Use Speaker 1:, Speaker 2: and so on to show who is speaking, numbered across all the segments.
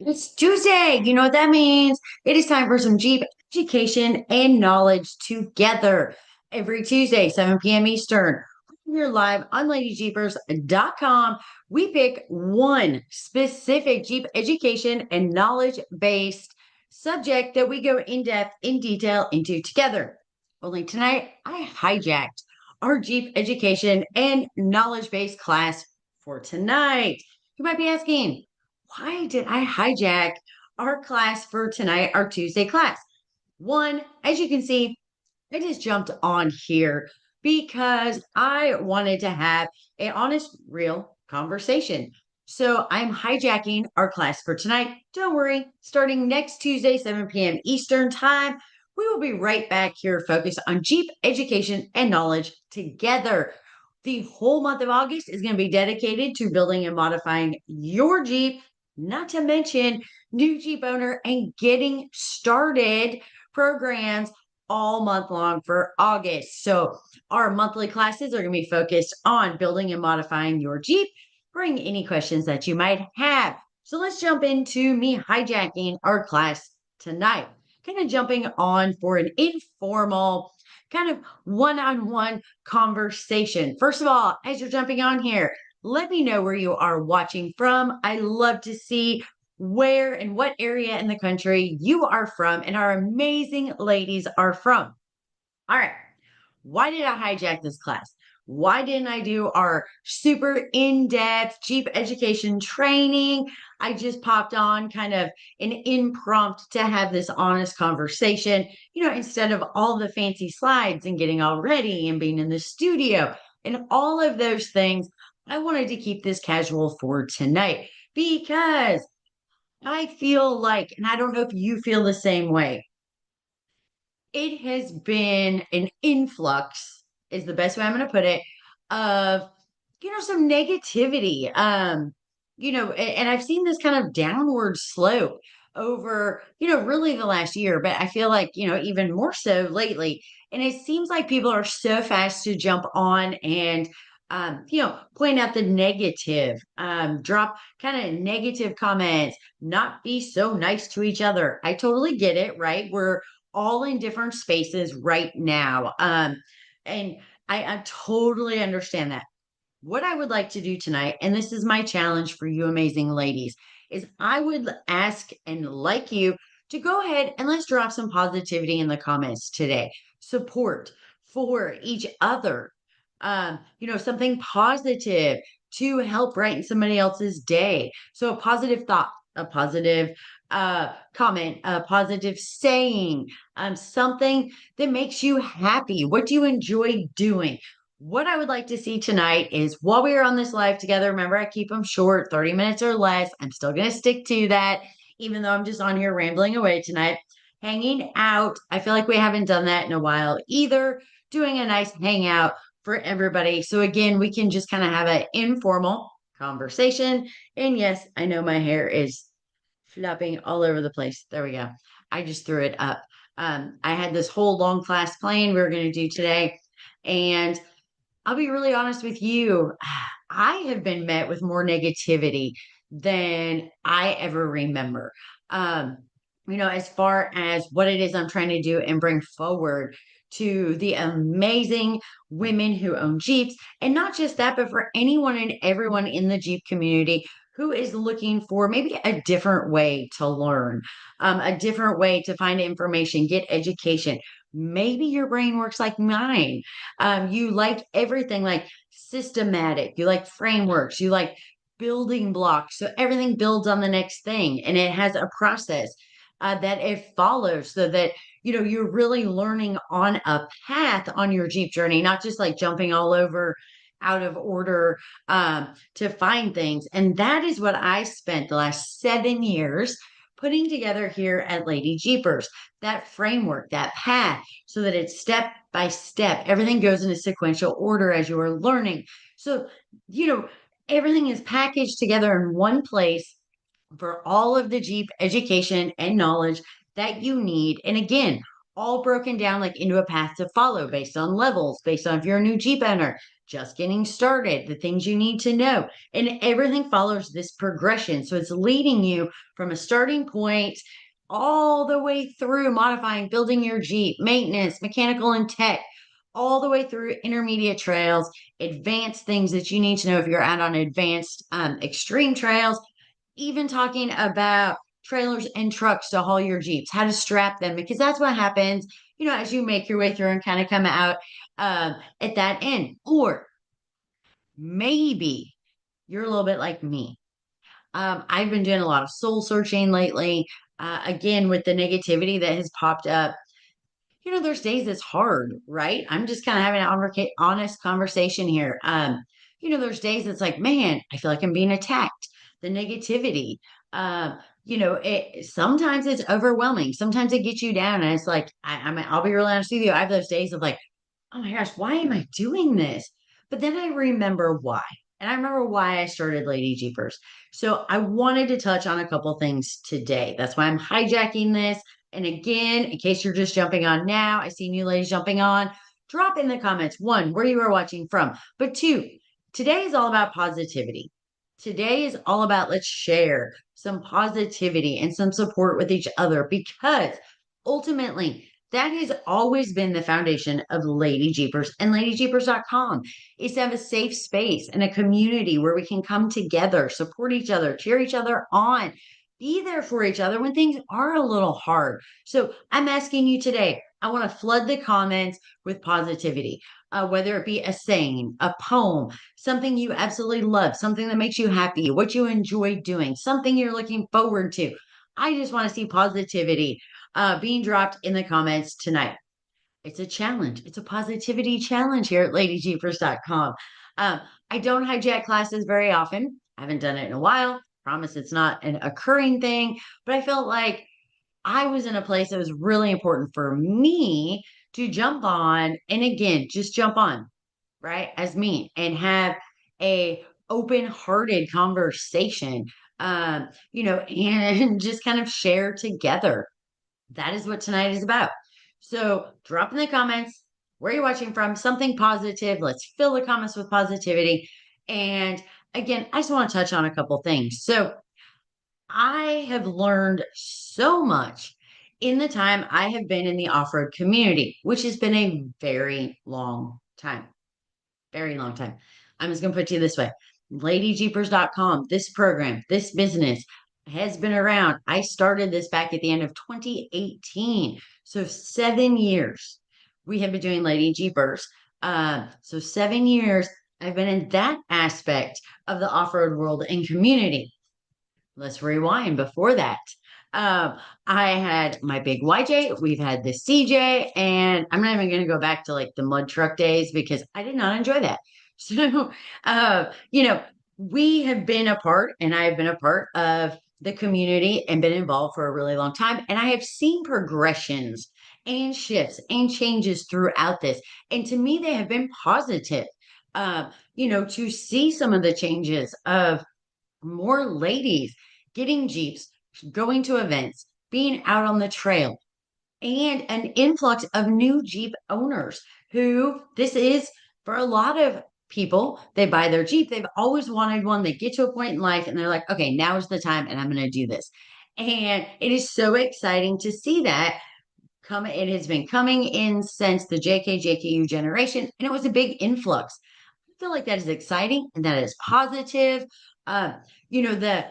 Speaker 1: It's Tuesday. You know what that means? It is time for some Jeep education and knowledge together. Every Tuesday, 7 p.m. Eastern. We're live on LadyJeepers.com. We pick one specific Jeep education and knowledge based subject that we go in depth, in detail into together. Only tonight, I hijacked our Jeep education and knowledge based class for tonight. You might be asking, why did I hijack our class for tonight, our Tuesday class? One, as you can see, I just jumped on here because I wanted to have an honest, real conversation. So I'm hijacking our class for tonight. Don't worry, starting next Tuesday, 7 p.m. Eastern Time, we will be right back here focused on Jeep education and knowledge together. The whole month of August is going to be dedicated to building and modifying your Jeep, not to mention new Jeep owner and getting started programs all month long for August. So our monthly classes are going to be focused on building and modifying your Jeep. Bring any questions that you might have. So let's jump into me hijacking our class tonight. Kind of jumping on for an informal, kind of one-on-one conversation. First of all, as you're jumping on here, let me know where you are watching from. I love to see where and what area in the country you are from and our amazing ladies are from. All right. Why did I hijack this class? Why didn't I do our super in depth Jeep education training? I just popped on kind of an impromptu to have this honest conversation, instead of all the fancy slides and getting all ready and being in the studio and all of those things. I wanted to keep this casual for tonight because I feel like, and I don't know if you feel the same way, it has been an influx, is the best way I'm going to put it, of, some negativity. And I've seen this kind of downward slope over, really the last year, but I feel like, even more so lately. And it seems like people are so fast to jump on and point out the negative, drop kind of negative comments, not be so nice to each other. I totally get it, right? We're all in different spaces right now. And I totally understand that. What I would like to do tonight, and this is my challenge for you amazing ladies, is I would ask and like you to go ahead and let's drop some positivity in the comments today. Support for each other. Something positive to help brighten somebody else's day. So a positive thought, a positive comment, a positive saying, something that makes you happy. What do you enjoy doing? What I would like to see tonight is while we are on this live together, remember I keep them short, 30 minutes or less. I'm still going to stick to that, even though I'm just on here rambling away tonight. Hanging out. I feel like we haven't done that in a while either. Doing a nice hangout for everybody. So again, we can just kind of have an informal conversation. And yes, I know my hair is flopping all over the place. There we go. I just threw it up. I had this whole long class plan we were going to do today. And I'll be really honest with you. I have been met with more negativity than I ever remember. Um, as far as what it is I'm trying to do and bring forward to the amazing women who own Jeeps. And not just that, but for anyone and everyone in the Jeep community who is looking for maybe a different way to learn, a different way to find information, get education. Maybe your brain works like mine. You like everything like systematic, you like frameworks, you like building blocks. So everything builds on the next thing and it has a process that it follows so that you're really learning on a path on your Jeep journey, not just like jumping all over out of order to find things. And that is what I spent the last 7 years putting together here at Lady Jeepers, that framework, that path, so that it's step by step. Everything goes in a sequential order as you are learning. So, everything is packaged together in one place for all of the Jeep education and knowledge that you need. And again, all broken down like into a path to follow based on levels, based on if you're a new Jeep owner, just getting started, the things you need to know. And everything follows this progression. So it's leading you from a starting point all the way through modifying, building your Jeep, maintenance, mechanical and tech, all the way through intermediate trails, advanced things that you need to know if you're out on advanced extreme trails, even talking about trailers and trucks to haul your Jeeps, how to strap them, because that's what happens, as you make your way through and kind of come out at that end. Or maybe you're a little bit like me. I've been doing a lot of soul searching lately. Again, with the negativity that has popped up, there's days it's hard, right? I'm just kind of having an honest conversation here. There's days it's like, man, I feel like I'm being attacked. The negativity, sometimes it's overwhelming. Sometimes it gets you down, and it's like, I'll be really honest with you. I have those days of like, oh my gosh, why am I doing this? But then I remember why. And I remember why I started Lady Jeepers. So I wanted to touch on a couple things today. That's why I'm hijacking this. And again, in case you're just jumping on now, I see new ladies jumping on. Drop in the comments, one, where you are watching from. But two, today is all about positivity. Today is all about let's share some positivity and some support with each other, because ultimately that has always been the foundation of Lady Jeepers and LadyJeepers.com, is to have a safe space and a community where we can come together, support each other, cheer each other on, be there for each other when things are a little hard. So I'm asking you today, I want to flood the comments with positivity, whether it be a saying, a poem, something you absolutely love, something that makes you happy, what you enjoy doing, something you're looking forward to. I just want to see positivity being dropped in the comments tonight. It's a challenge. It's a positivity challenge here at LadyJeepers.com. I don't hijack classes very often. I haven't done it in a while. Promise it's not an occurring thing, but I felt like I was in a place that was really important for me to jump on, and again, just jump on, right, as me, and have a open-hearted conversation, and just kind of share together. That is what tonight is about. So drop in the comments where you're watching from, something positive. Let's fill the comments with positivity. And again, I just want to touch on a couple things. So I have learned so much in the time I have been in the off-road community, which has been a very long time. Very long time. I'm just going to put it to you this way. LadyJeepers.com, this program, this business has been around. I started this back at the end of 2018. So 7 years we have been doing Lady Jeepers. So 7 years I've been in that aspect of the off-road world and community. Let's rewind before that. I had my big YJ, we've had the CJ, and I'm not even going to go back to like the mud truck days because I did not enjoy that. So, we have been a part, and I have been a part of the community and been involved for a really long time. And I have seen progressions and shifts and changes throughout this. And to me, they have been positive. To see some of the changes of more ladies getting Jeeps, going to events, being out on the trail, and an influx of new Jeep owners who this is for a lot of people. They buy their Jeep, they've always wanted one. They get to a point in life and they're like, okay, now is the time and I'm going to do this. And it is so exciting to see that come. It has been coming in since the JKJKU generation, and it was a big influx. I feel like that is exciting and that is positive. The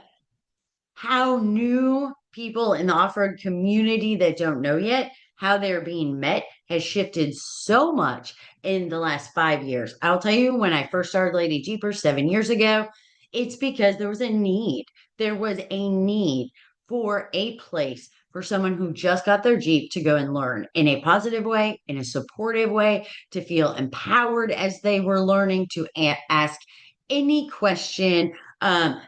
Speaker 1: how new people in the off-road community that don't know yet how they're being met has shifted so much in the last 5 years. I'll tell you, when I first started Lady Jeepers 7 years ago, it's because there was a need. There was a need for a place for someone who just got their Jeep to go and learn in a positive way, in a supportive way, to feel empowered as they were learning, to ask any question,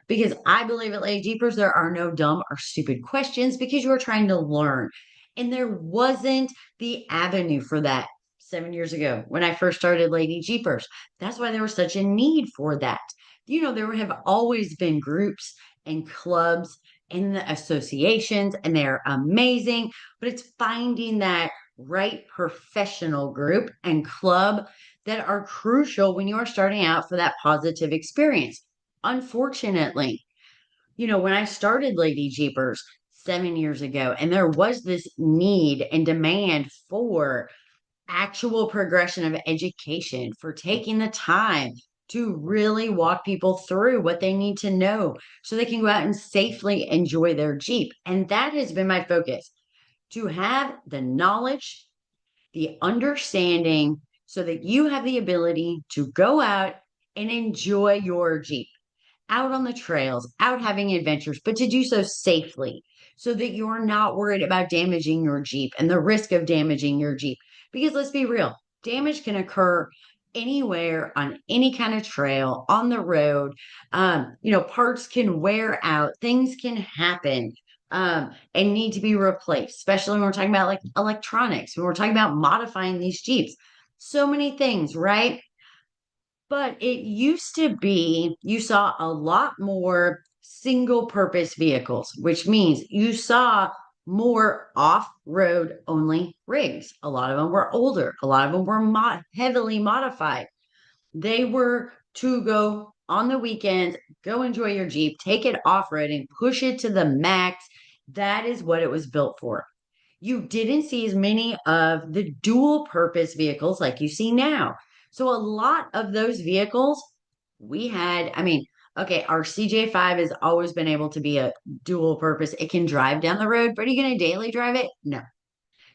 Speaker 1: because I believe at Lady Jeepers, there are no dumb or stupid questions because you are trying to learn. And there wasn't the avenue for that 7 years ago when I first started Lady Jeepers. That's why there was such a need for that. There have always been groups and clubs and the associations, and they're amazing, but it's finding that right professional group and club that are crucial when you are starting out for that positive experience. Unfortunately, when I started Lady Jeepers 7 years ago, and there was this need and demand for actual progression of education, for taking the time to really walk people through what they need to know so they can go out and safely enjoy their Jeep. And that has been my focus, to have the knowledge, the understanding, so that you have the ability to go out and enjoy your Jeep out on the trails, out having adventures, but to do so safely so that you're not worried about damaging your Jeep and the risk of damaging your Jeep. Because let's be real, damage can occur anywhere on any kind of trail on the road. Parts can wear out, things can happen. And need to be replaced, especially when we're talking about like electronics, when we're talking about modifying these Jeeps. So many things, right? But it used to be you saw a lot more single purpose vehicles, which means you saw more off road only rigs. A lot of them were older, a lot of them were heavily modified. They were to go on the weekends, go enjoy your Jeep, take it off roading, push it to the max. That is what it was built for. You didn't see as many of the dual purpose vehicles like you see now. So a lot of those vehicles we had, I mean, okay, our CJ5 has always been able to be a dual purpose. It can drive down the road, but are you going to daily drive it? No,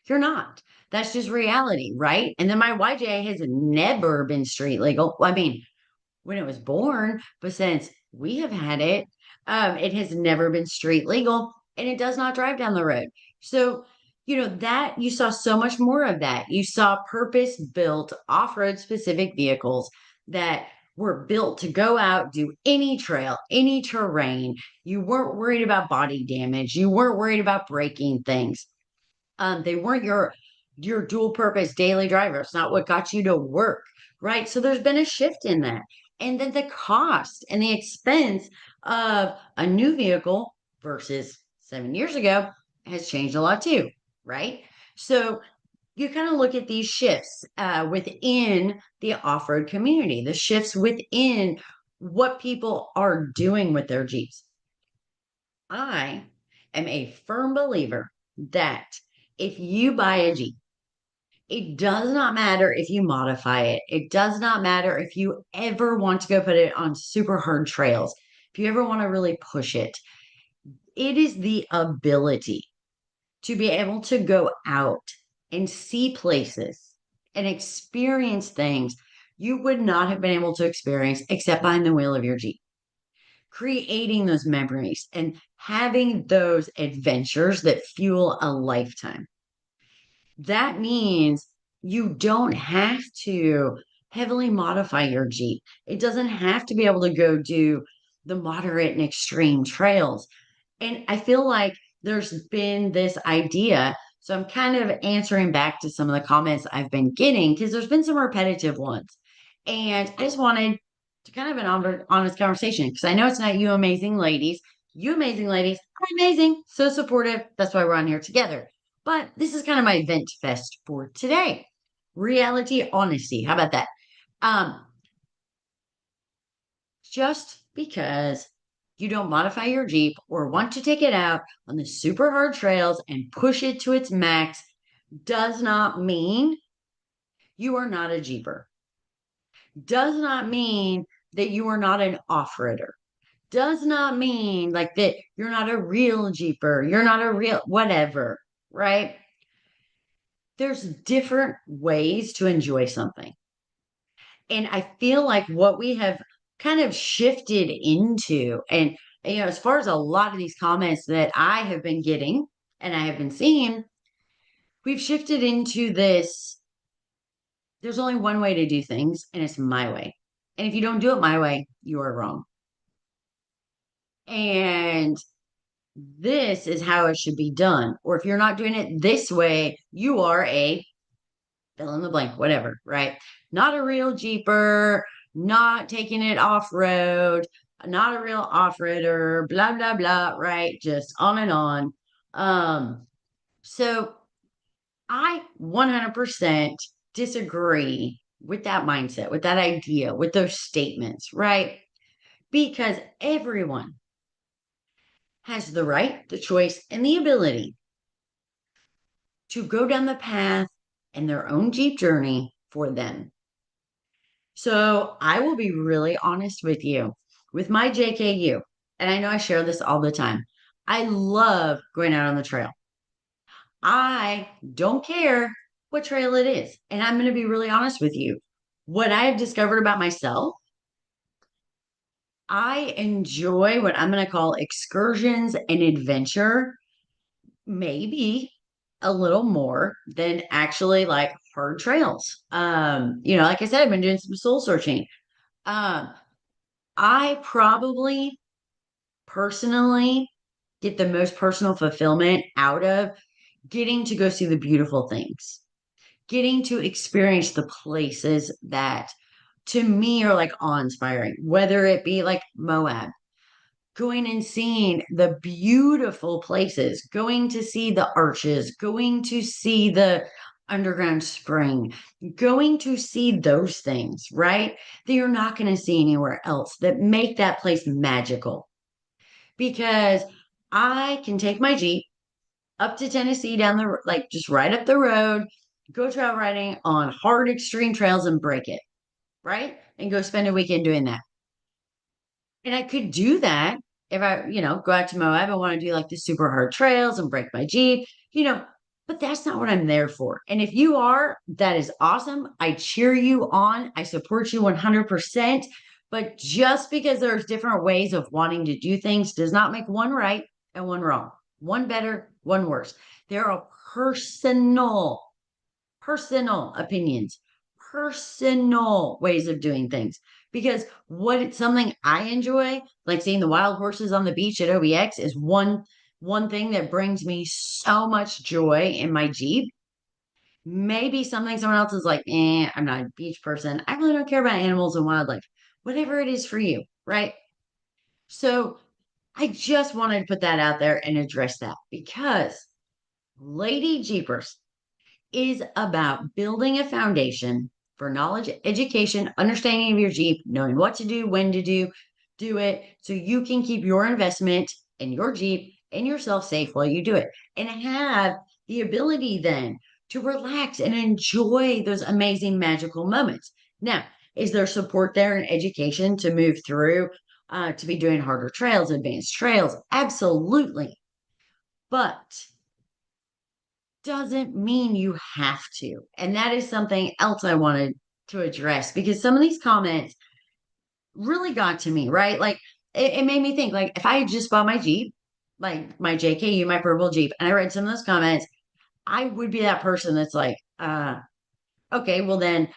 Speaker 1: you're not. That's just reality, right? And then my YJ has never been street legal. Well, I mean, when it was born, but since we have had it, it has never been street legal and it does not drive down the road. So, that you saw so much more of that. You saw purpose built off road specific vehicles that were built to go out, do any trail, any terrain. You weren't worried about body damage. You weren't worried about breaking things. They weren't your dual purpose daily driver. It's not what got you to work, right? So there's been a shift in that. And then the cost and the expense of a new vehicle versus 7 years ago has changed a lot too, right? So you kind of look at these shifts within the off-road community, the shifts within what people are doing with their Jeeps. I am a firm believer that if you buy a Jeep, it does not matter if you modify it. It does not matter if you ever want to go put it on super hard trails. If you ever want to really push it, it is the ability to be able to go out and see places and experience things you would not have been able to experience except behind the wheel of your Jeep. Creating those memories and having those adventures that fuel a lifetime. That means you don't have to heavily modify your Jeep. It doesn't have to be able to go do the moderate and extreme trails. And I feel like there's been this idea. So I'm kind of answering back to some of the comments I've been getting because there's been some repetitive ones. And I just wanted to kind of an honest conversation because I know it's not you amazing ladies. You amazing ladies are amazing, so supportive. That's why we're on here together. But this is kind of my vent fest for today. Reality honesty. How about that? Um, just because you don't modify your Jeep or want to take it out on the super hard trails and push it to its max does not mean you are not a Jeeper. Does not mean that you are not an off-roader. Does not mean like that you're not a real Jeeper. You're not a real whatever, right? There's different ways to enjoy something. And I feel like what we have kind of shifted into, and as far as a lot of these comments that I have been getting and I have been seeing, we've shifted into this. There's only one way to do things, and it's my way. And if you don't do it my way, you are wrong. And this is how it should be done. Or if you're not doing it this way, you are a fill in the blank, whatever, right? Not a real Jeeper, not taking it off road, not a real off roader, blah, blah, blah, right? Just on and on. So I 100% disagree with that mindset, with that idea, with those statements, right? Because everyone has the right, the choice, and the ability to go down the path and their own Jeep journey for them. So I will be really honest with you with my JKU. And I know I share this all the time. I love going out on the trail. I don't care what trail it is. And I'm going to be really honest with you. What I have discovered about myself, I enjoy what I'm going to call excursions and adventure, maybe a little more than actually like hard trails. Like I said, I've been doing some soul searching. Um, I probably personally get the most personal fulfillment out of getting to go see the beautiful things, getting to experience the places that to me are like awe-inspiring, whether it be like Moab, going and seeing the beautiful places, going to see the arches, going to see the underground spring, going to see those things, right? That you're not going to see anywhere else that make that place magical. Because I can take my Jeep up to Tennessee down the like just right up the road, go trail riding on hard extreme trails and break it, right? And go spend a weekend doing that. And I could do that if I, go out to Moab. I want to do like the super hard trails and break my Jeep, but that's not what I'm there for. And if you are, that is awesome. I cheer you on. I support you 100%. But just because there's different ways of wanting to do things does not make one right and one wrong, one better, one worse. There are personal opinions, personal ways of doing things. Because what it's something I enjoy, like seeing the wild horses on the beach at OBX, is one thing that brings me so much joy in my Jeep. Maybe something someone else is like, I'm not a beach person. I really don't care about animals and wildlife. Whatever it is for you, right? So I just wanted to put that out there and address that because Lady Jeepers is about building a foundation for knowledge, education, understanding of your Jeep, knowing what to do, when to do it, so you can keep your investment in your Jeep and yourself safe while you do it, and have the ability then to relax and enjoy those amazing magical moments. Now, is there support there in education to move through, to be doing harder trails, advanced trails? Absolutely. But doesn't mean you have to. And that is something else I wanted to address because some of these comments really got to me, right? Like it made me think, like, if I had just bought my Jeep, like my JKU, my purple Jeep, and I read some of those comments, I would be that person that's like, okay, well then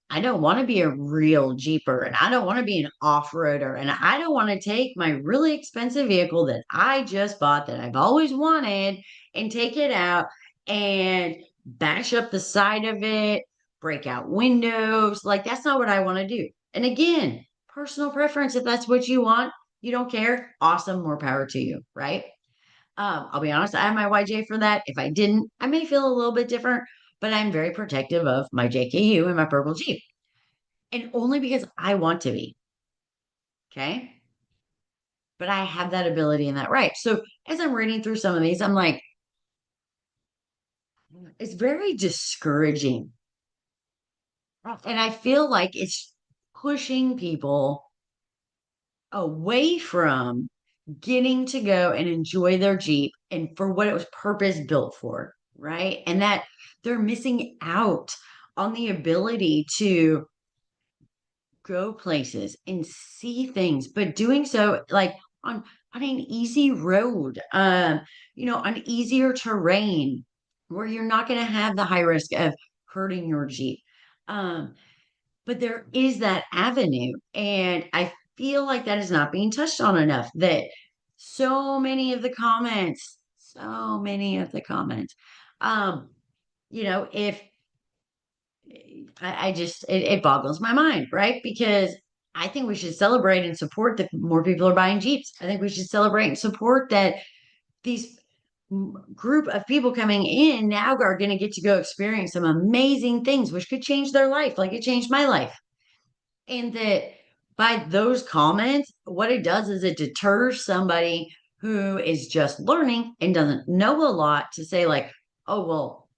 Speaker 1: I don't want to be a real Jeeper and I don't want to be an off-roader and I don't want to take my really expensive vehicle that I just bought that I've always wanted and take it out and bash up the side of it, break out windows. Like that's not what I want to do. And again, personal preference. If that's what you want, you don't care. Awesome, more power to you, right? I'll be honest, I have my YJ for that. If I didn't, I may feel a little bit different, but I'm very protective of my JKU and my purple Jeep. And only because I want to be. Okay. But I have that ability and that right. So as I'm reading through some of these, I'm like, it's very discouraging. And I feel like it's pushing people away from getting to go and enjoy their Jeep and for what it was purpose built for, right? And that they're missing out on the ability to go places and see things, but doing so like on an easy road, on easier terrain where you're not going to have the high risk of hurting your Jeep. Um, but there is that avenue. And I feel like that is not being touched on enough. That so many of the comments, um, if I just, it boggles my mind, right? Because I think we should celebrate and support that more people are buying Jeeps. I think we should celebrate and support that these. group of people coming in now are going to get to go experience some amazing things, which could change their life, like it changed my life. And that by those comments, what it does is it deters somebody who is just learning and doesn't know a lot to say, like, oh, well,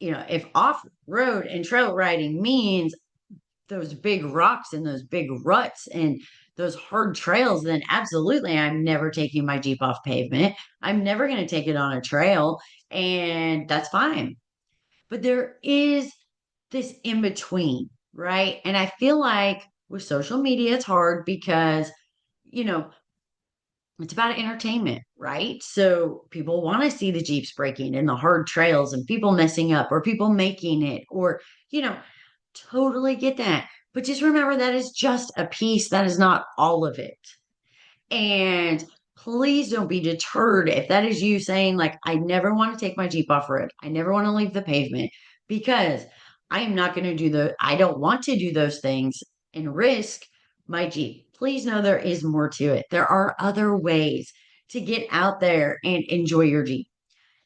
Speaker 1: if off road and trail riding means those big rocks and those big ruts and those hard trails, then absolutely I'm never taking my Jeep off pavement. I'm never going to take it on a trail, and that's fine. But there is this in between, right? And I feel like with social media, it's hard because, you know, it's about entertainment, right? So people want to see the Jeeps breaking and the hard trails and people messing up or people making it or, you know, totally get that. But just remember that is just a piece, that is not all of it. And please don't be deterred if that is you saying, like, I never want to take my Jeep off road. I never want to leave the pavement because I am not going to I don't want to do those things and risk my Jeep. Please know there is more to it. There are other ways to get out there and enjoy your Jeep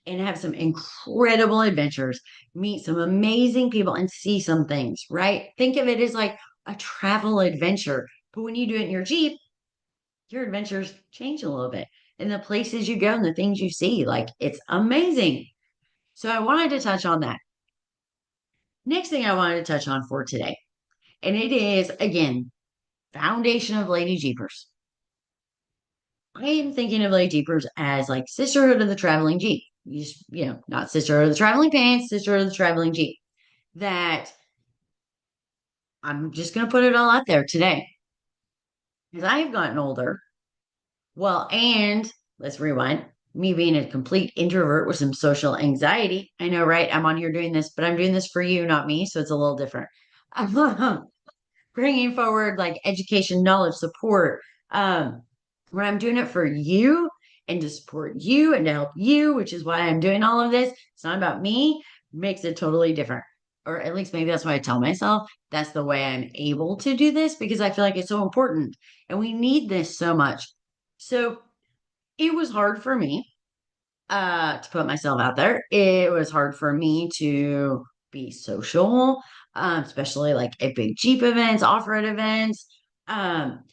Speaker 1: and have some incredible adventures, meet some amazing people, and see some things, right? Think of it as like a travel adventure. But when you do it in your Jeep, your adventures change a little bit and the places you go and the things you see. Like it's amazing. So I wanted to touch on that. Next thing I wanted to touch on for today, and it is again, foundation of Lady Jeepers. I am thinking of Lady Jeepers as like sisterhood of the traveling Jeep. Not sisterhood of the traveling pants, sisterhood of the traveling Jeep. That I'm just going to put it all out there today. As I have gotten older, well, and let's rewind. Me being a complete introvert with some social anxiety. I know, right? I'm on here doing this, but I'm doing this for you, not me. So it's a little different. Bringing forward like education, knowledge, support. Um, when I'm doing it for you and to support you and to help you, which is why I'm doing all of this. It's not about me, makes it totally different. Or at least maybe that's what I tell myself. That's the way I'm able to do this because I feel like it's so important and we need this so much. So it was hard for me to put myself out there. It was hard for me to be social, especially like at big Jeep events, off-road events. Um,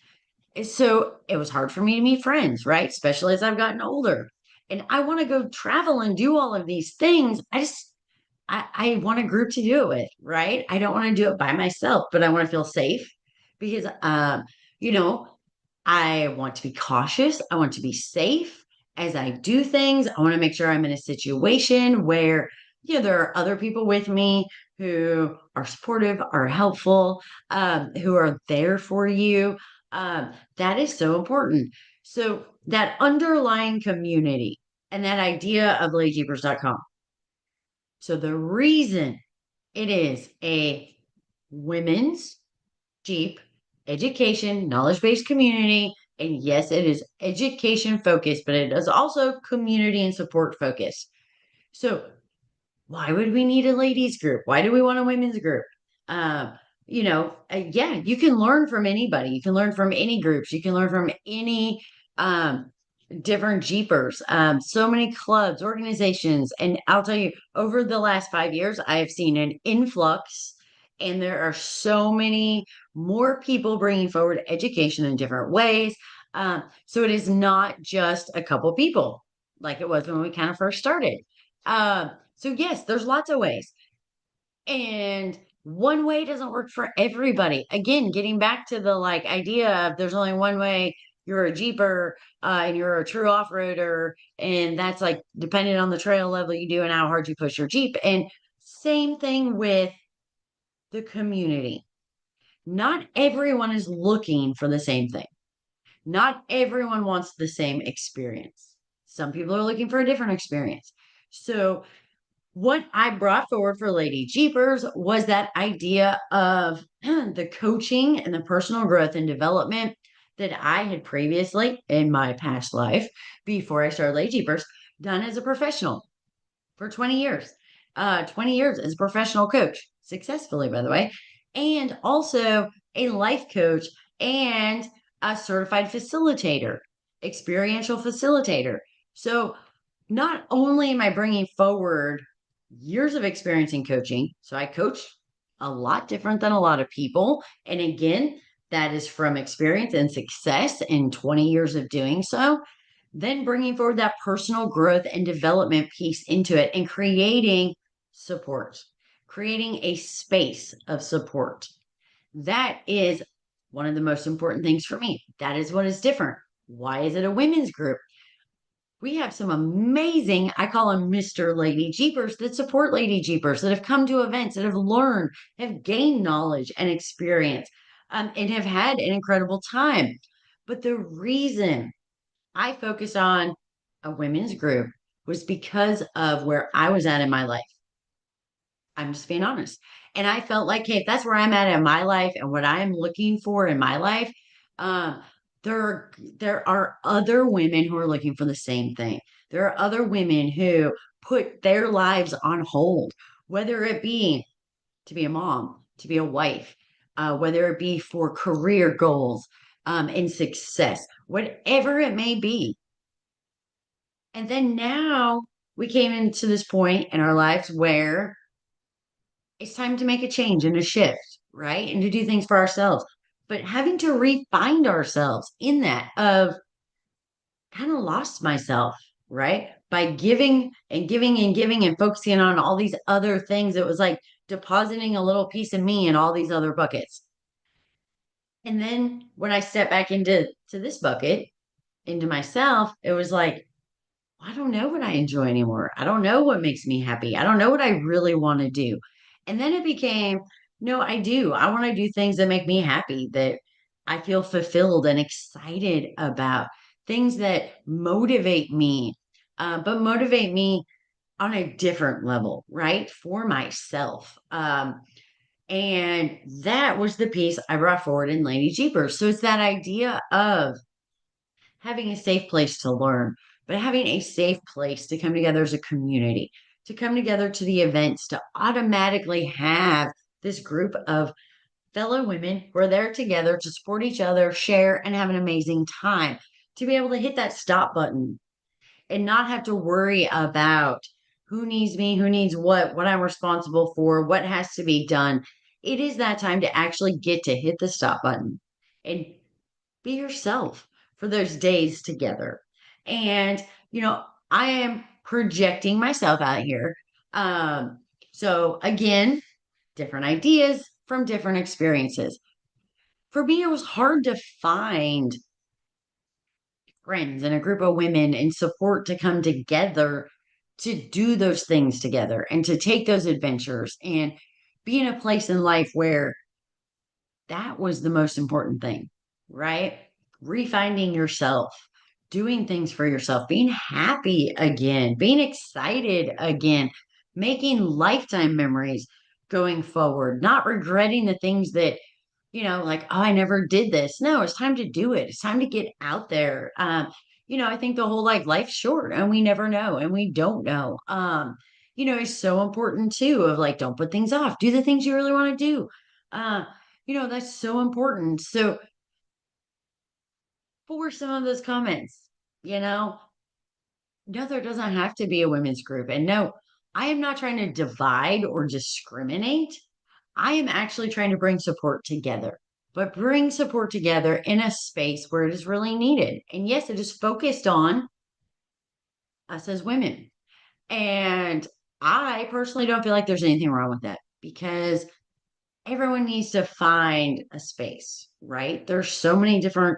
Speaker 1: so it was hard for me to meet friends, right? Especially as I've gotten older. And I want to go travel and do all of these things. I want a group to do it with, right? I don't want to do it by myself, but I want to feel safe because you know, I want to be cautious. I want to be safe as I do things. I want to make sure I'm in a situation where, there are other people with me who are supportive, are helpful, who are there for you. That is so important. So that underlying community and that idea of ladyjeepers.com. So the reason it is a women's Jeep education, knowledge based community. And yes, it is education focused, but it is also community and support focused. So, why would we need a ladies group? Why do we want a women's group? Yeah, you can learn from anybody. You can learn from any groups. You can learn from any um, different Jeepers. So many clubs, organizations. And I'll tell you, over the last 5 years, I have seen an influx, and there are so many more people bringing forward education in different ways. So it is not just a couple people like it was when we kind of first started. So, yes, there's lots of ways. And one way doesn't work for everybody. Again, getting back to the like idea of there's only one way, you're a Jeeper and you're a true off-roader, and that's like depending on the trail level you do and how hard you push your Jeep. And same thing with the community. Not everyone is looking for the same thing. Not everyone wants the same experience. Some people are looking for a different experience. So what I brought forward for Lady Jeepers was that idea of the coaching and the personal growth and development that I had previously in my past life before I started Lady Jeepers done as a professional for 20 years. 20 years as a professional coach, successfully, by the way, and also a life coach and a certified facilitator, experiential facilitator. So not only am I bringing forward years of experience in coaching, so I coach a lot different than a lot of people. And again, that is from experience and success in 20 years of doing so. Then bringing forward that personal growth and development piece into it and support, creating a space of support. That is one of the most important things for me. That is what is different. Why is it a women's group? We have some amazing, I call them Mr. Lady Jeepers that support Lady Jeepers that have come to events, that have learned, have gained knowledge and experience, and have had an incredible time. But the reason I focus on a women's group was because of where I was at in my life. I'm just being honest. And I felt like, hey, if that's where I'm at in my life and what I'm looking for in my life, um, there are other women who are looking for the same thing. There are other women who put their lives on hold, whether it be to be a mom, to be a wife, whether it be for career goals, and success, whatever it may be. And then now we came into this point in our lives where it's time to make a change and a shift, right? And to do things for ourselves. But having to refine ourselves in that of kind of lost myself, right? By giving and giving and giving and focusing on all these other things. It was like depositing a little piece of me in all these other buckets. And then when I step back into this bucket, into myself, it was like, I don't know what I enjoy anymore. I don't know what makes me happy. I don't know what I really want to do. And then it became, no, I do. I want to do things that make me happy, that I feel fulfilled and excited about, things that motivate me, but motivate me on a different level, right? For myself. And that was the piece I brought forward in Lady Jeepers. So it's that idea of having a safe place to learn, but having a safe place to come together as a community, to come together to the events, to automatically have this group of fellow women who are there together to support each other, share, and have an amazing time, to be able to hit that stop button and not have to worry about who needs me, who needs what I'm responsible for, what has to be done. It is that time to actually get to hit the stop button and be yourself for those days together. And, I am projecting myself out here. So again, different ideas from different experiences. For me, it was hard to find friends and a group of women and support to come together to do those things together and to take those adventures and be in a place in life where that was the most important thing, right? Refinding yourself, doing things for yourself, being happy again, being excited again, making lifetime memories going forward, not regretting the things that, like, oh, I never did this. No, it's time to do it. It's time to get out there. I think the whole life's short and we never know and we don't know. It's so important too of like, don't put things off, do the things you really want to do. Uh, that's so important. So for some of those comments, you know, no, there doesn't have to be a women's group. And no, I am not trying to divide or discriminate. I am actually trying to bring support together, but bring support together in a space where it is really needed. And yes, it is focused on us as women. And I personally don't feel like there's anything wrong with that because everyone needs to find a space, right? There's so many different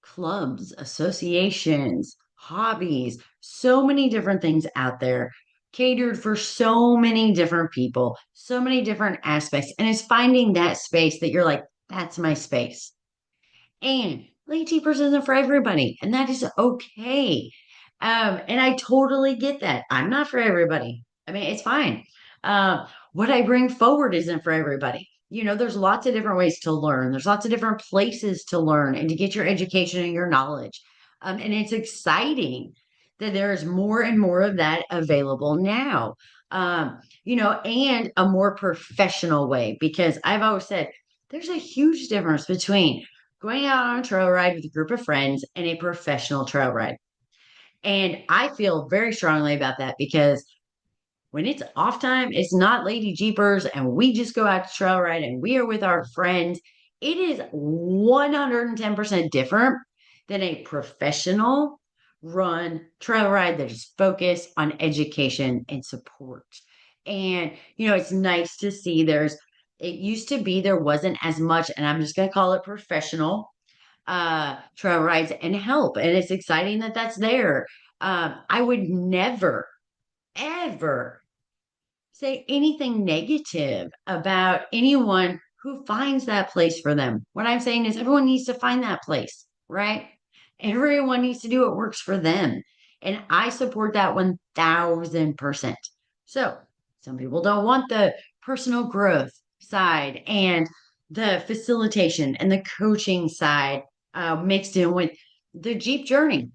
Speaker 1: clubs, associations, hobbies, so many different things out there catered for so many different people, so many different aspects. And it's finding that space that you're like, that's my space. And Late Jeepers isn't for everybody, and that is okay. And I totally get that. I'm not for everybody. I mean, it's fine. What I bring forward isn't for everybody. There's lots of different ways to learn. There's lots of different places to learn and to get your education and your knowledge. And it's exciting that there is more and more of that available now. And a more professional way because I've always said there's a huge difference between going out on a trail ride with a group of friends and a professional trail ride. And I feel very strongly about that because when it's off time, it's not Lady Jeepers and we just go out to trail ride and we are with our friends. It is 110% different than a professional run trail ride that is focused on education and support. And, it's nice to see it used to be there wasn't as much, and I'm just going to call it professional trail rides and help. And it's exciting that that's there. I would never, ever say anything negative about anyone who finds that place for them. What I'm saying is everyone needs to find that place, right? Everyone needs to do what works for them. And I support that 1000%. So some people don't want the personal growth side and the facilitation and the coaching side mixed in with the Jeep journey.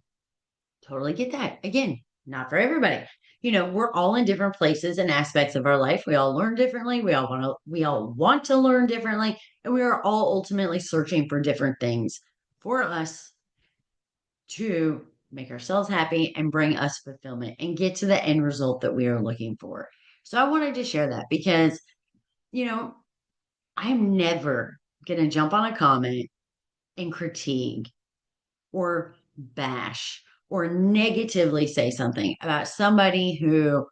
Speaker 1: Totally get that. Again, not for everybody. We're all in different places and aspects of our life. We all learn differently. We all want to learn differently, and we are all ultimately searching for different things for us to make ourselves happy and bring us fulfillment and get to the end result that we are looking for. So I wanted to share that because, you know, I'm never going to jump on a comment and critique or bash or negatively say something about somebody who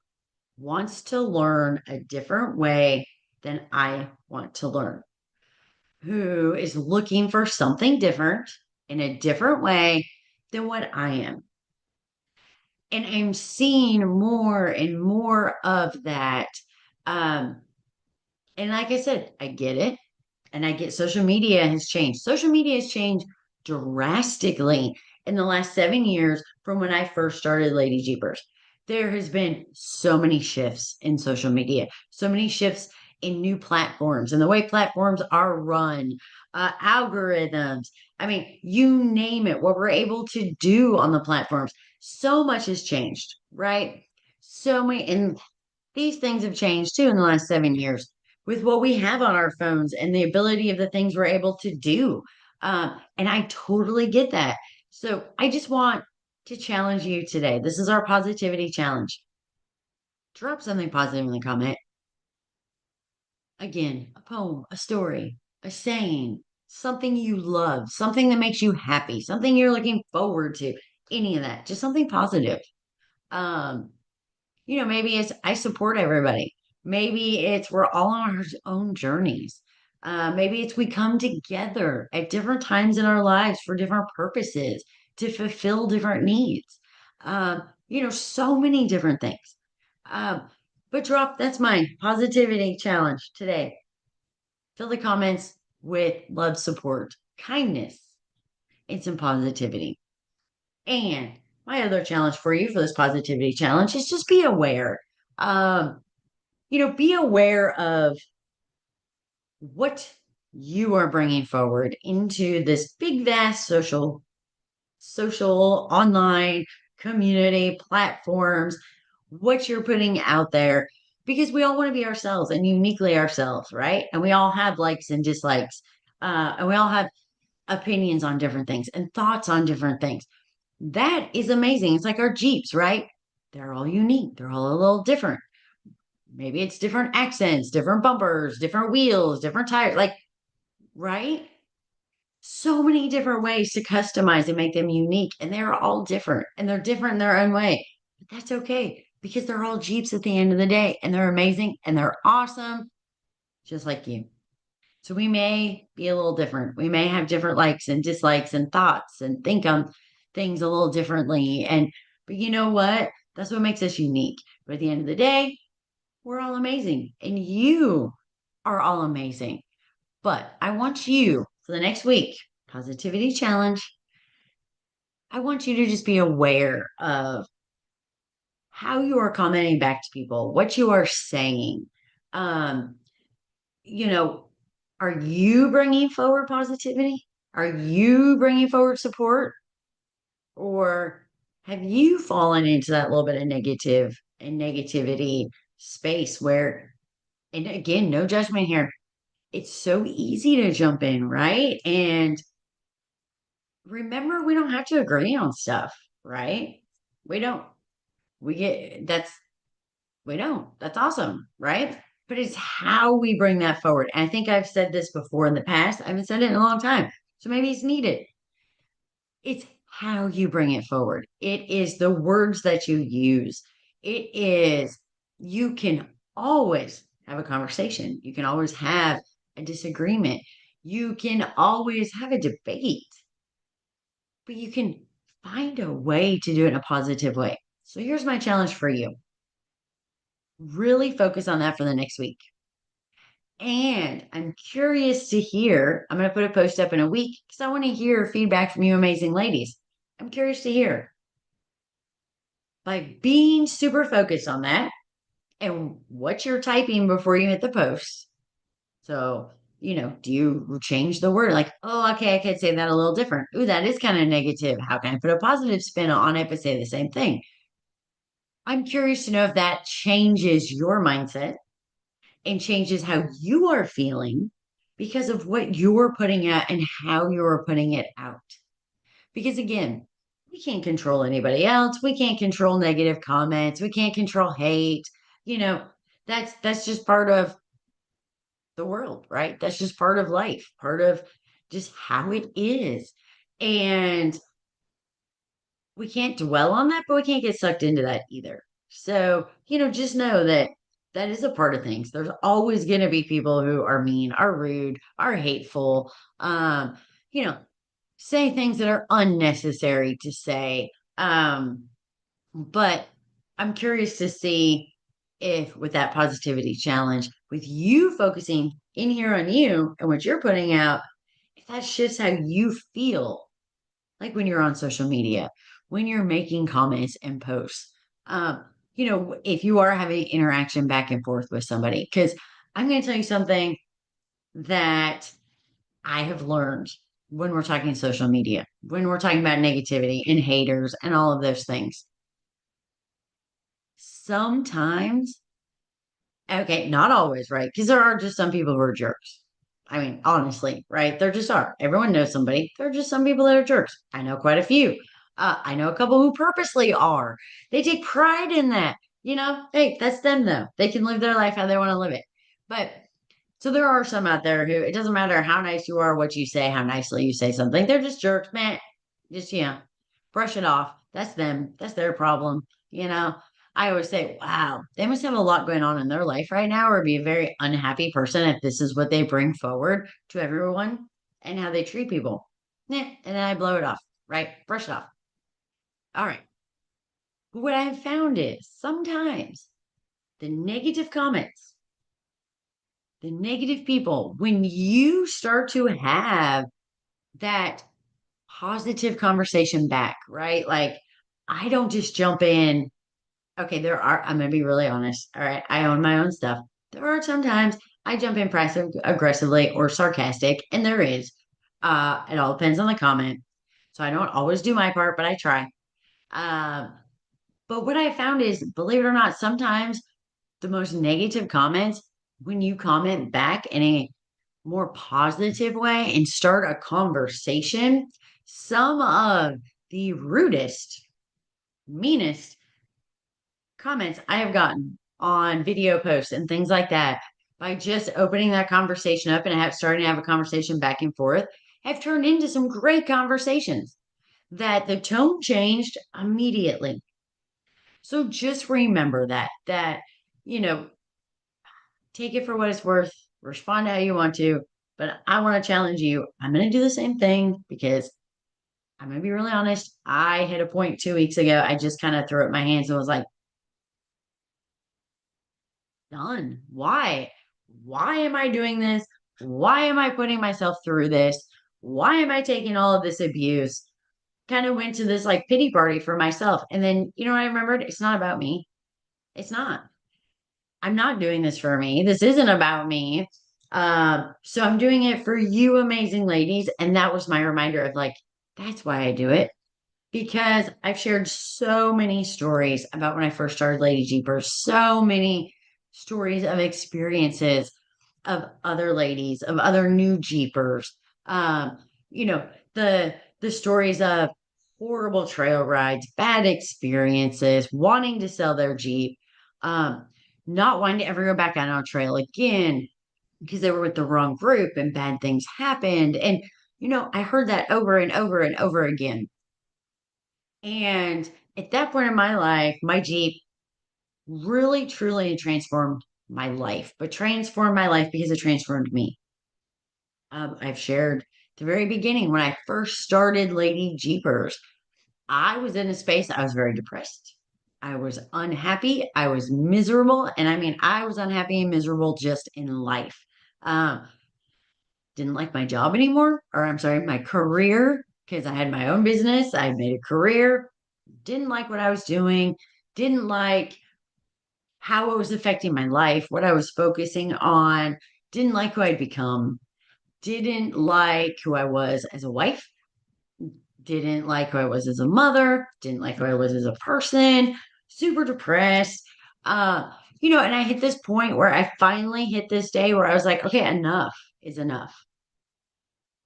Speaker 1: wants to learn a different way than I want to learn, who is looking for something different in a different way than what I am. And I'm seeing more and more of that. Um, and like I said, I get it. And I get social media has changed. Social media has changed drastically in the last 7 years from when I first started Lady Jeepers. There has been so many shifts in social media, so many shifts in new platforms and the way platforms are run, algorithms. I mean, you name it, what we're able to do on the platforms. So much has changed, right? So many, and these things have changed too in the last 7 years with what we have on our phones and the ability of the things we're able to do. And I totally get that. So I just want to challenge you today. This is our positivity challenge. Drop something positive in the comment. Again, a poem, a story, a saying, something you love, something that makes you happy, something you're looking forward to, any of that, just something positive. Um, maybe it's I support everybody. Maybe it's we're all on our own journeys. Maybe it's we come together at different times in our lives for different purposes to fulfill different needs. So many different things. Um, but that's mine. Positivity challenge today. Fill the comments with love, support, kindness, and some positivity. And my other challenge for you for this positivity challenge is just be aware. Um, be aware of what you are bringing forward into this big, vast social online community platforms, what you're putting out there, because we all want to be ourselves and uniquely ourselves, right? And we all have likes and dislikes, and we all have opinions on different things and thoughts on different things. That is amazing. It's like our Jeeps, right? They're all unique. They're all a little different. Maybe it's different accents, different bumpers, different wheels, different tires, like, right? So many different ways to customize and make them unique. And they're all different and they're different in their own way. But that's okay because they're all Jeeps at the end of the day and they're amazing and they're awesome, just like you. So we may be a little different. We may have different likes and dislikes and thoughts and think on things a little differently. But you know what? That's what makes us unique. But at the end of the day, we're all amazing and you are all amazing. But I want you for the next week, positivity challenge. I want you to just be aware of how you are commenting back to people, what you are saying. Um, you know, are you bringing forward positivity? Are you bringing forward support? Or have you fallen into that little bit of negative and negativity space where, and again, no judgment here, it's so easy to jump in, right? And remember, we don't have to agree on stuff, right? We don't. We don't. That's awesome, right? But it's how we bring that forward. And I think I've said this before in the past. I haven't said it in a long time. So maybe it's needed. It's how you bring it forward. It is the words that you use. It is, you can always have a conversation. You can always have a disagreement. You can always have a debate, but you can find a way to do it in a positive way. So here's my challenge for you. Really focus on that for the next week. And I'm curious to hear, I'm going to put a post up in a week because I want to hear feedback from you amazing ladies. I'm curious to hear by being super focused on that and what you're typing before you hit the post. So, do you change the word? Like, oh, okay, I could say that a little different. Ooh, that is kind of negative. How can I put a positive spin on it but say the same thing? I'm curious to know if that changes your mindset and changes how you are feeling because of what you're putting out and how you're putting it out. Because again, we can't control anybody else. We can't control negative comments. We can't control hate. You know, that's just part of the world, right? That's just part of life, part of just how it is. And we can't dwell on that, but we can't get sucked into that either. So, just know that that is a part of things. There's always going to be people who are mean, are rude, are hateful, um, you know, say things that are unnecessary to say. But I'm curious to see if with that positivity challenge, with you focusing in here on you and what you're putting out, if that shifts how you feel like when you're on social media, when you're making comments and posts. If you are having interaction back and forth with somebody, because I'm going to tell you something that I have learned when we're talking social media, when we're talking about negativity and haters and all of those things. Sometimes, okay, not always, right? Because there are just some people who are jerks. I mean, honestly, right? There just are. Everyone knows somebody. There are just some people that are jerks. I know quite a few. I know a couple who purposely are. They take pride in that. Hey, that's them though. They can live their life how they want to live it. But so there are some out there who it doesn't matter how nice you are, what you say, how nicely you say something. They're just jerks, man. Just, brush it off. That's them. That's their problem. You know, I always say, wow, they must have a lot going on in their life right now, or be a very unhappy person if this is what they bring forward to everyone and how they treat people. Yeah, and then I blow it off, right? Brush it off. All right. But what I have found is sometimes the negative comments, the negative people, when you start to have that positive conversation back, right? Like, I don't just jump in. Okay, I'm going to be really honest. All right. I own my own stuff. There are sometimes I jump in passive aggressively or sarcastic, and there is. It all depends on the comment. So I don't always do my part, but I try. Uh, but what I found is, believe it or not, sometimes the most negative comments, when you comment back in a more positive way and start a conversation, some of the rudest, meanest comments I have gotten on video posts and things like that by just opening that conversation up and starting to have a conversation back and forth have turned into some great conversations that the tone changed immediately. So just remember that, you know, take it for what it's worth, respond how you want to. But I want to challenge you. I'm going to do the same thing because I'm going to be really honest. I hit a point 2 weeks ago. I just kind of threw up my hands and was like, done. Why? Why am I doing this? Why am I putting myself through this? Why am I taking all of this abuse? Kind of went to this like pity party for myself. And then, what I remembered? It's not about me. It's not. I'm not doing this for me. This isn't about me. So I'm doing it for you, amazing ladies. And that was my reminder of like, that's why I do it. Because I've shared so many stories about when I first started Lady Jeepers, so many stories of experiences of other ladies, of other new Jeepers. Um, you know, the stories of horrible trail rides, bad experiences, wanting to sell their Jeep, um, not wanting to ever go back out on a trail again because they were with the wrong group and bad things happened. And, I heard that over and over and over again. And at that point in my life, my Jeep really, truly transformed my life, but transformed my life because it transformed me. I've shared the very beginning when I first started Lady Jeepers. I was in a space I was very depressed. I was unhappy. I was miserable. And I mean, I was unhappy and miserable just in life. Um, didn't like my job anymore, or I'm sorry, my career, because I had my own business. I made a career. Didn't like what I was doing. Didn't like how it was affecting my life, what I was focusing on. Didn't like who I'd become. Didn't like who I was as a wife, didn't like who I was as a mother, didn't like who I was as a person, super depressed. Uh, and I hit this point where I finally hit this day where I was like, okay, enough is enough.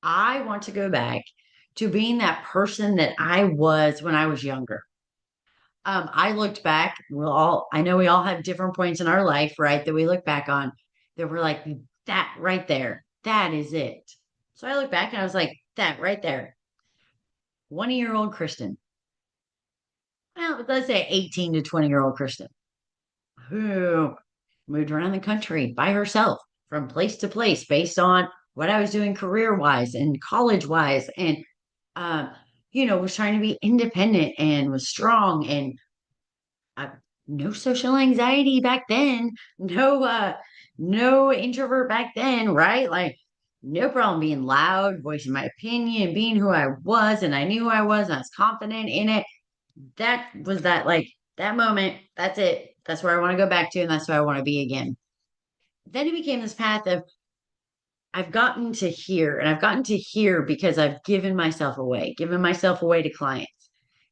Speaker 1: I want to go back to being that person that I was when I was younger. I looked back, I know we all have different points in our life, right? That we look back on that we're like, that right there, that is it. So I look back and I was like, that right there, 20-year-old Kristen. Well, let's say 18 to 20-year-old Kristen who moved around the country by herself from place to place based on what I was doing career wise and college wise. And, uh, was trying to be independent and was strong and uh, no social anxiety back then. No introvert back then, right? Like, no problem being loud, voicing my opinion, being who I was. And I knew who I was. And I was confident in it. That was that, like, that moment. That's it. That's where I want to go back to. And that's where I want to be again. Then it became this path of I've gotten to here, and I've gotten to here because I've given myself away to clients,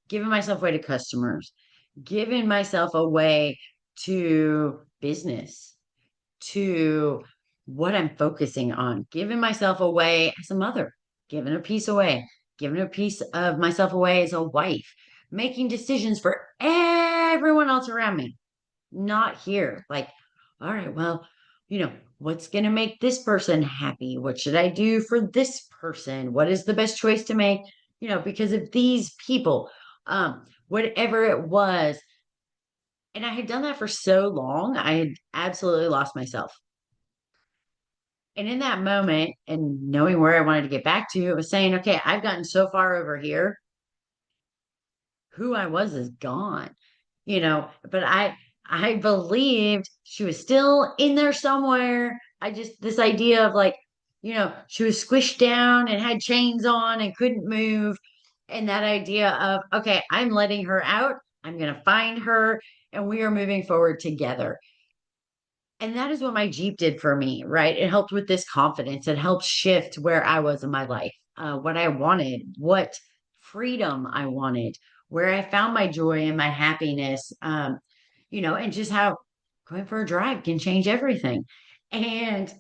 Speaker 1: given myself away to customers, given myself away to business, to what I'm focusing on, giving myself away as a mother, giving a piece away, giving a piece of myself away as a wife, making decisions for everyone else around me, not here. Like, all right, well, what's going to make this person happy? What should I do for this person? What is the best choice to make? Because of these people, whatever it was. And I had done that for so long, I had absolutely lost myself. And in that moment, and knowing where I wanted to get back to, it was saying, okay, I've gotten so far over here. Who I was is gone, but I believed she was still in there somewhere. This idea of like, she was squished down and had chains on and couldn't move. And that idea of, okay, I'm letting her out. I'm going to find her and we are moving forward together. And that is what my Jeep did for me, right? It helped with this confidence. It helped shift where I was in my life, what I wanted, what freedom I wanted, where I found my joy and my happiness, and just how going for a drive can change everything. And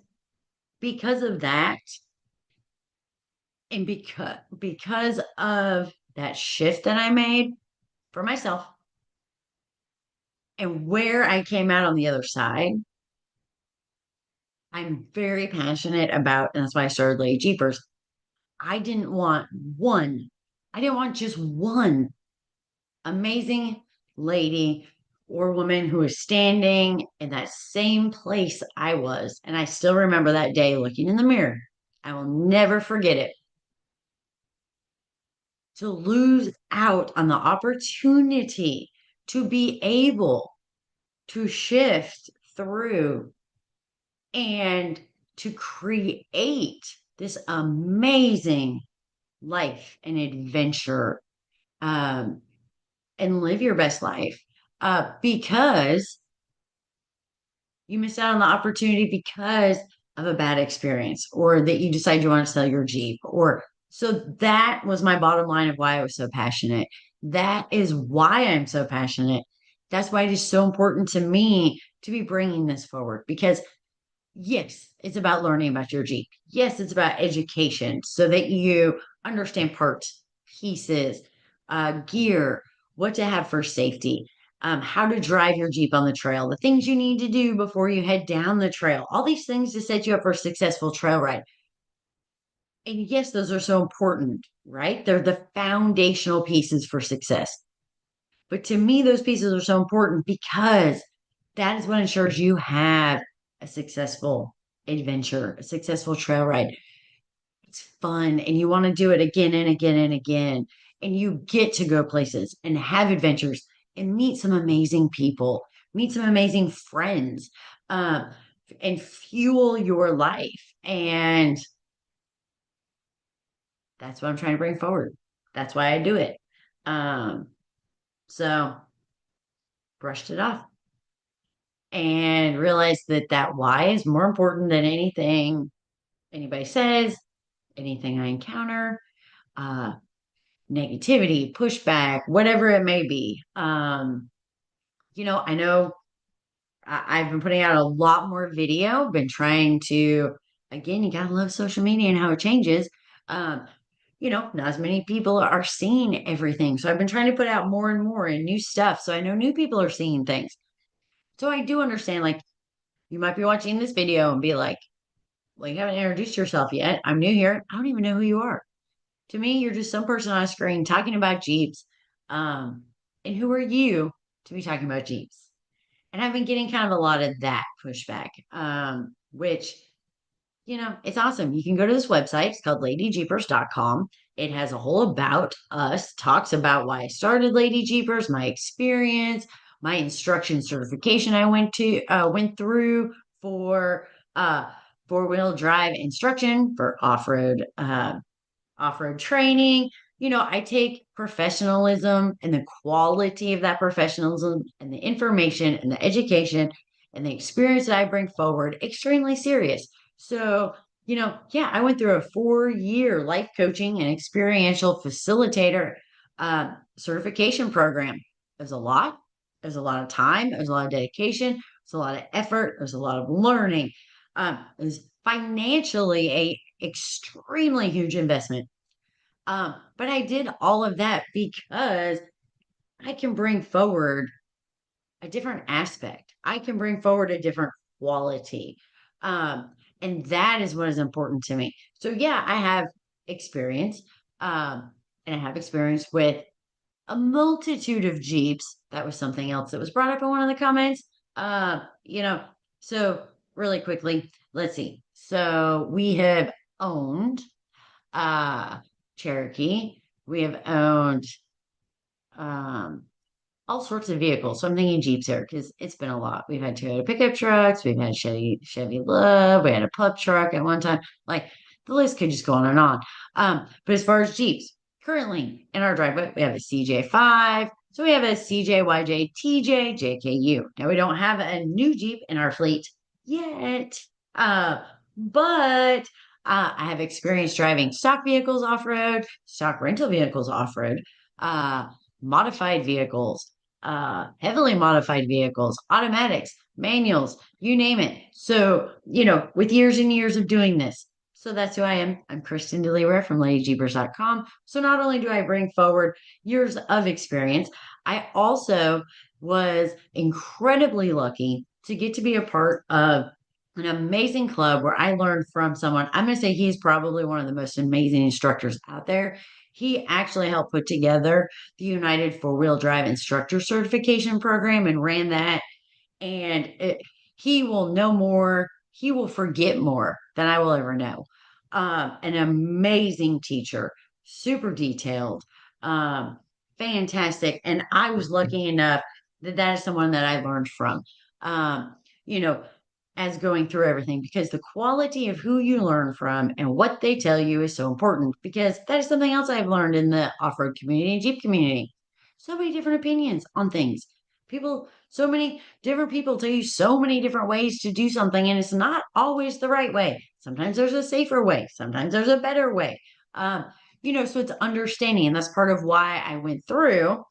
Speaker 1: because of that, and because of that shift that I made for myself and where I came out on the other side, I'm very passionate about, and that's why I started Lady Jeepers. I didn't want one, I didn't want just one amazing lady or woman who was standing in that same place I was. And I still remember that day looking in the mirror. I will never forget it. To lose out on the opportunity to be able to shift through and to create this amazing life and adventure, um, and live your best life, because you missed out on the opportunity because of a bad experience or that you decide you want to sell your Jeep. Or so that was my bottom line of why I was so passionate. That is why I'm so passionate. That's why it is so important to me to be bringing this forward because yes, it's about learning about your Jeep. Yes, it's about education so that you understand parts, pieces, gear, what to have for safety, how to drive your Jeep on the trail, the things you need to do before you head down the trail, all these things to set you up for a successful trail ride. And yes, those are so important, right? They're the foundational pieces for success. But to me, those pieces are so important because that is what ensures you have a successful adventure, a successful trail ride. It's fun and you want to do it again and again and again. And you get to go places and have adventures and meet some amazing people, meet some amazing friends, uh, and fuel your life. And that's what I'm trying to bring forward. That's why I do it. Um, so brushed it off and realized that that why is more important than anything anybody says, anything I encounter, uh, negativity, pushback, whatever it may be. I know I've been putting out a lot more video, been trying to, again, you gotta love social media and how it changes. Um, not as many people are seeing everything. So I've been trying to put out more and more and new stuff. So I know new people are seeing things. So I do understand, like, you might be watching this video and be like, well, you haven't introduced yourself yet. I'm new here. I don't even know who you are. To me, you're just some person on a screen talking about Jeeps. Um, and who are you to be talking about Jeeps? And I've been getting kind of a lot of that pushback, which, it's awesome. You can go to this website. It's called ladyjeepers.com. It has a whole about us, talks about why I started Lady Jeepers, my experience, my instruction certification I went through for uh, four-wheel drive instruction for off-road training. I take professionalism and the quality of that professionalism and the information and the education and the experience that I bring forward extremely serious. So, yeah, I went through a 4-year life coaching and experiential facilitator certification program. It was a lot. It was a lot of time. It was a lot of dedication. It was a lot of effort. It was a lot of learning. It was financially a extremely huge investment. But I did all of that because I can bring forward a different aspect. I can bring forward a different quality. Um, and that is what is important to me. So yeah, I have experience. And I have experience with a multitude of Jeeps. That was something else that was brought up in one of the comments. Uh, you know, so really quickly, let's see. So we have owned uh Cherokee. We have owned um all sorts of vehicles. So I'm thinking Jeeps here because it's been a lot. We've had Toyota pickup trucks, we've had Chevy Love, we had a pup truck at one time. Like the list could just go on and on. But as far as Jeeps, currently in our driveway, we have a CJ5. So we have a CJ, YJ, TJ, JKU. Now we don't have a new Jeep in our fleet yet. But I have experience driving stock vehicles off road, stock rental vehicles off road, uh, modified vehicles, heavily modified vehicles, automatics, manuals, you name it. So, with years and years of doing this. So that's who I am. I'm Kristen DeLewer from LadyJeepers.com. So not only do I bring forward years of experience, I also was incredibly lucky to get to be a part of an amazing club where I learned from someone. I'm going to say he's probably one of the most amazing instructors out there. He actually helped put together the United Four-Wheel Drive Instructor Certification Program and ran that. And he will know more, he will forget more than I will ever know. An amazing teacher, super detailed, um, fantastic. And I was lucky enough that that is someone that I learned from. You know, as going through everything because the quality of who you learn from and what they tell you is so important because that is something else I've learned in the off-road community and Jeep community. So many different opinions on things. So many different people tell you so many different ways to do something, and it's not always the right way. Sometimes there's a safer way, sometimes there's a better way. Um, so it's understanding, and that's part of why I went through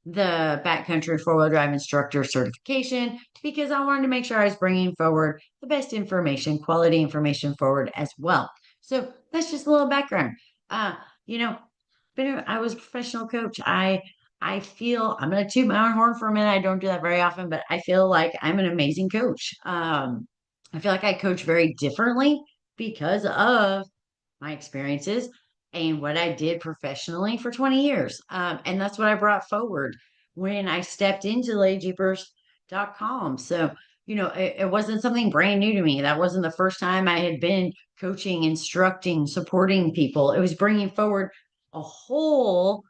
Speaker 1: the backcountry four-wheel drive instructor certification because I wanted to make sure I was bringing forward the best information, quality information forward as well. So that's just a little background. Uh, you know, I was a professional coach. I feel I'm gonna toot my own horn for a minute. I don't do that very often, but I feel like I'm an amazing coach. I feel like I coach very differently because of my experiences and what I did professionally for 20 years. And that's what I brought forward when I stepped into ladyjeepers.com. So, it wasn't something brand new to me. That wasn't the first time I had been coaching, instructing, supporting people. It was bringing forward a whole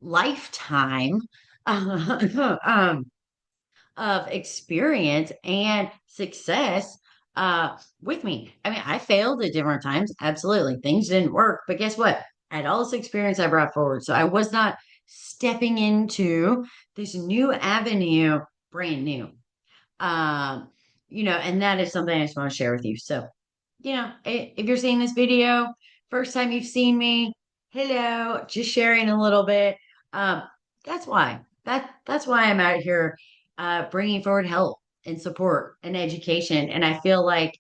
Speaker 1: lifetime um, of experience and success with me. I mean, I failed at different times. Absolutely. Things didn't work. But guess what? I had all this experience I brought forward. So I was not stepping into this new avenue brand new. Um, and that is something I just want to share with you. So, if you're seeing this video, first time you've seen me, hello, just sharing a little bit. Um, that's why. That's why I'm out here bringing forward help and support and education. And I feel like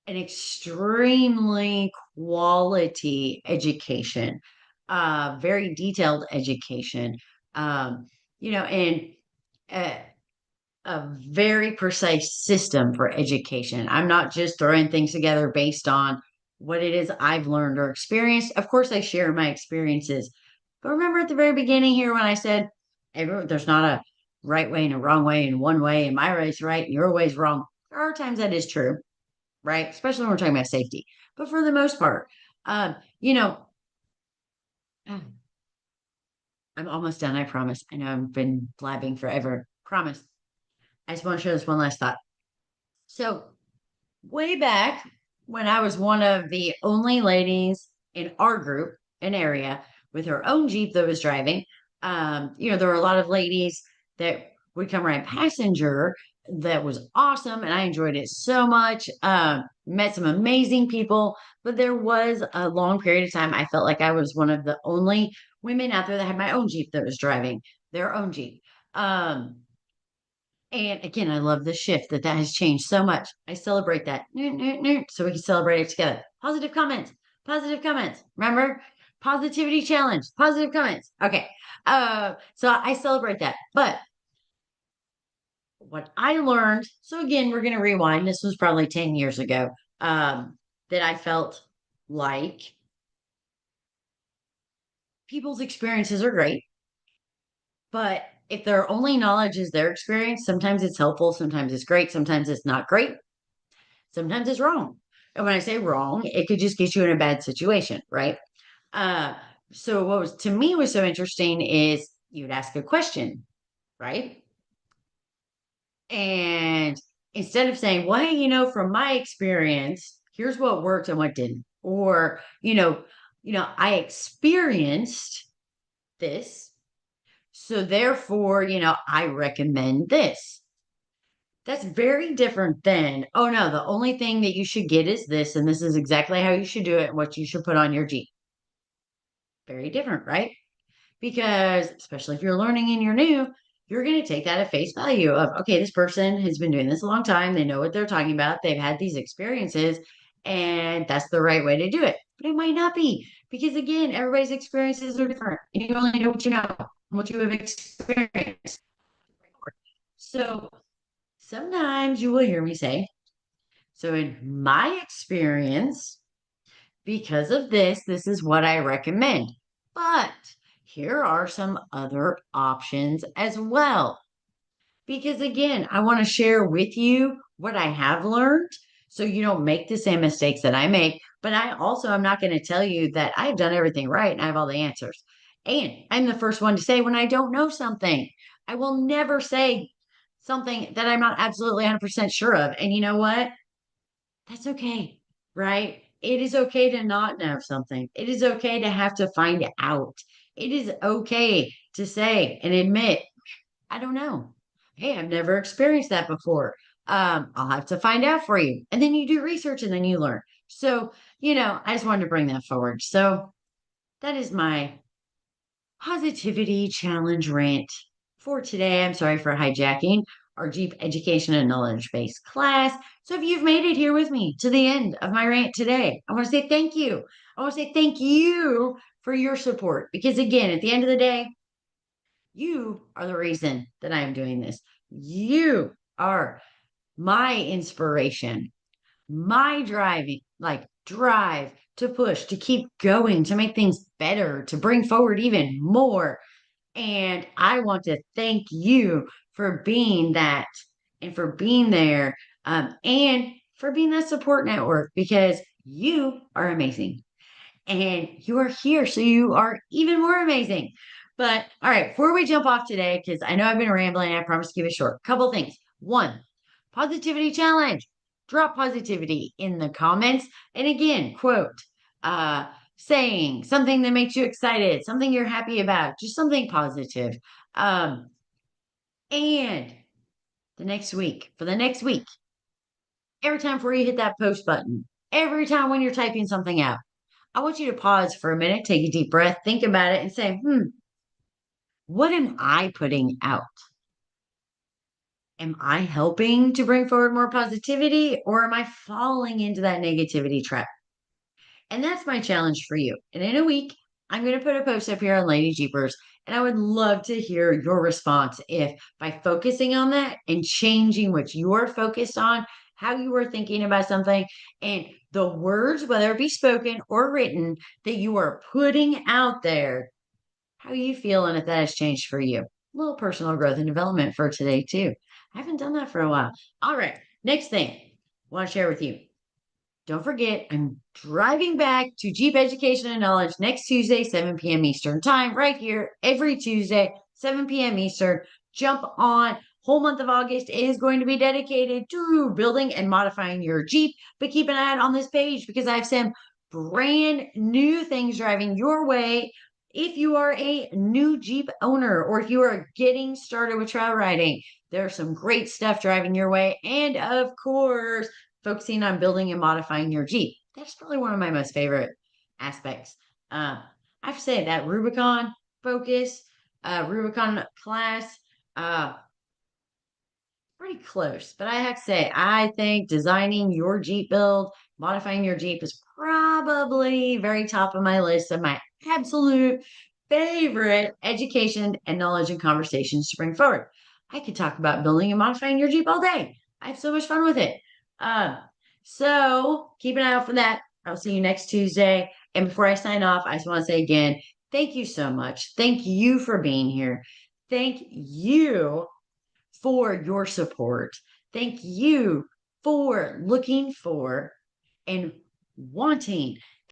Speaker 1: an extremely quality education, very detailed education, um, and uh, a very precise system for education. I'm not just throwing things together based on what it is I've learned or experienced. Of course, I share my experiences. But remember at the very beginning here when I said there's not a right way and a wrong way and one way, and my way is right and your way is wrong. There are times that is true, right? Especially when we're talking about safety. But for the most part, um, you know, I'm almost done, I promise. I know I've been blabbing forever. Promise. I just want to share this one last thought. So, way back when I was one of the only ladies in our group, an area with her own Jeep that was driving, there were a lot of ladies that would come around passenger that was awesome. And I enjoyed it so much. Met some amazing people, but there was a long period of time I felt like I was one of the only women out there that had my own Jeep that was driving their own Jeep. Um, and again, I love the shift that has changed so much. I celebrate that. So we can celebrate it together. Positive comments. Positive comments. Remember? Positivity challenge. Positive comments. Okay. So I celebrate that. But what I learned, so again, we're going to rewind. This was probably 10 years ago, that I felt like people's experiences are great. But if their only knowledge is their experience, sometimes it's helpful, sometimes it's great, sometimes it's not great. Sometimes it's wrong. And when I say wrong, it could just get you in a bad situation, right? Uh, so what was to me was so interesting is you'd ask a question, right? And instead of saying, well, hey, from my experience, here's what worked and what didn't, or, I experienced this. So therefore, I recommend this. That's very different than, oh no, the only thing that you should get is this, and this is exactly how you should do it and what you should put on your Jeep. Very different, right? Because especially if you're learning and you're new, you're going to take that at face value of, okay, this person has been doing this a long time. They know what they're talking about. They've had these experiences, and that's the right way to do it. But it might not be because, again, everybody's experiences are different. And you only know what you know, what you have experienced. So sometimes you will hear me say, so in my experience, because of this, this is what I recommend. But here are some other options as well. Because again, I want to share with you what I have learned so you don't make the same mistakes that I make. But I also am not going to tell you that I've done everything right and I have all the answers. And I'm the first one to say when I don't know something, I will never say something that I'm not absolutely 100% sure of. And you know what? That's okay, right? It is okay to not know something. It is okay to have to find out. It is okay to say and admit, I don't know. Hey, I've never experienced that before. I'll have to find out for you. And then you do research and then you learn. So, I just wanted to bring that forward. So that is my positivity challenge rant for today. I'm sorry for hijacking our Jeep education and knowledge based class. So if you've made it here with me to the end of my rant today, I want to say thank you. I want to say thank you for your support. Because again, at the end of the day, you are the reason that I am doing this. You are my inspiration, my driving, like drive to push, to keep going, to make things better, to bring forward even more. And I want to thank you for being that and for being there, and for being that support network because you are amazing and you are here. So you are even more amazing. But all right, before we jump off today, because I know I've been rambling, I promise to keep it short. Couple things. One, positivity challenge. Drop positivity in the comments. And again, quote, uh, saying something that makes you excited, something you're happy about, just something positive. Um, and for the next week, every time before you hit that post button, every time when you're typing something out, I want you to pause for a minute, take a deep breath, think about it, and say, what am I putting out? Am I helping to bring forward more positivity or am I falling into that negativity trap? And that's my challenge for you. And in a week, I'm going to put a post up here on Lady Jeepers. And I would love to hear your response if by focusing on that and changing what you're focused on, how you were thinking about something, and the words, whether it be spoken or written, that you are putting out there, how you feel and if that has changed for you. A little personal growth and development for today, too. I haven't done that for a while. All right. Next thing I want to share with you. Don't forget, I'm driving back to Jeep Education and Knowledge next Tuesday, 7 p.m. Eastern Time, right here, every Tuesday, 7 p.m. Eastern. Jump on. Whole month of August is going to be dedicated to building and modifying your Jeep. But keep an eye out on this page because I have some brand new things driving your way. If you are a new Jeep owner or if you are getting started with trail riding, there's some great stuff driving your way. And of course, focusing on building and modifying your Jeep. That's probably one of my most favorite aspects. I have to say that Rubicon focus, Rubicon class, uh, pretty close. But I have to say, I think designing your Jeep build, modifying your Jeep is probably very top of my list of my absolute favorite education and knowledge and conversations to bring forward. I could talk about building and modifying your Jeep all day. I have so much fun with it. Uh, so keep an eye out for that. I'll see you next Tuesday. And before I sign off, I just want to say again, thank you so much. Thank you for being here. Thank you for your support. Thank you for looking for and wanting